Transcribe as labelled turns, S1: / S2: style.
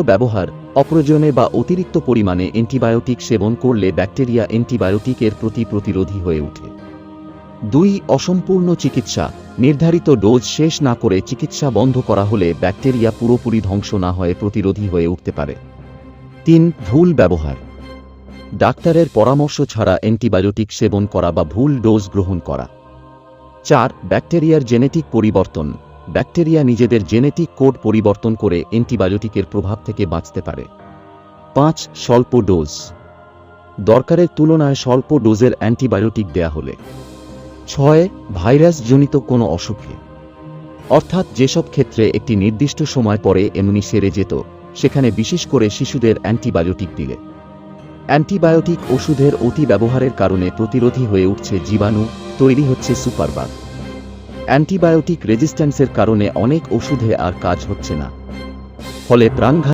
S1: ব্যবহার, অপ্রয়োজনে বা অতিরিক্ত পরিমাণে অ্যান্টিবায়োটিক সেবন করলে ব্যাকটেরিয়া অ্যান্টিবায়োটিকের প্রতি প্রতিরোধী হয়ে ওঠে। 2. অসম্পূর্ণ চিকিৎসা, নির্ধারিত ডোজ শেষ না করে চিকিৎসা বন্ধ করা হলে ব্যাকটেরিয়া পুরোপুরি ধ্বংস না হয়ে প্রতিরোধী হয়ে উঠতে পারে। 3. ভুল ব্যবহার, ডাক্তারের পরামর্শ ছাড়া অ্যান্টিবায়োটিক সেবন করা বা ভুল ডোজ গ্রহণ করা। 4. ব্যাকটেরিয়ার জেনেটিক পরিবর্তন, ব্যাকটেরিয়া নিজেদের জেনেটিক কোড পরিবর্তন করে অ্যান্টিবায়োটিকের প্রভাব থেকে বাঁচতে পারে। 5. স্বল্প ডোজ, দরকারের তুলনায় স্বল্প ডোজের অ্যান্টিবায়োটিক দেয়া হলে। 6. ভাইরাসজনিত কোনো অসুখে, অর্থাৎ যেসব ক্ষেত্রে একটি নির্দিষ্ট সময় পরে এমনি সেরে যেত, সেখানে বিশেষ করে শিশুদের অ্যান্টিবায়োটিক দিলে। অ্যান্টিবায়োটিক ওষুধের অতি ব্যবহারের কারণে প্রতিরোধী হয়ে উঠছে জীবাণু, তৈরি হচ্ছে সুপারবাগ। অ্যান্টিবায়োটিক রেজিস্ট্যান্সের কারণে অনেক ওষুধে আর কাজ হচ্ছে না, ফলে প্রাণঘাতী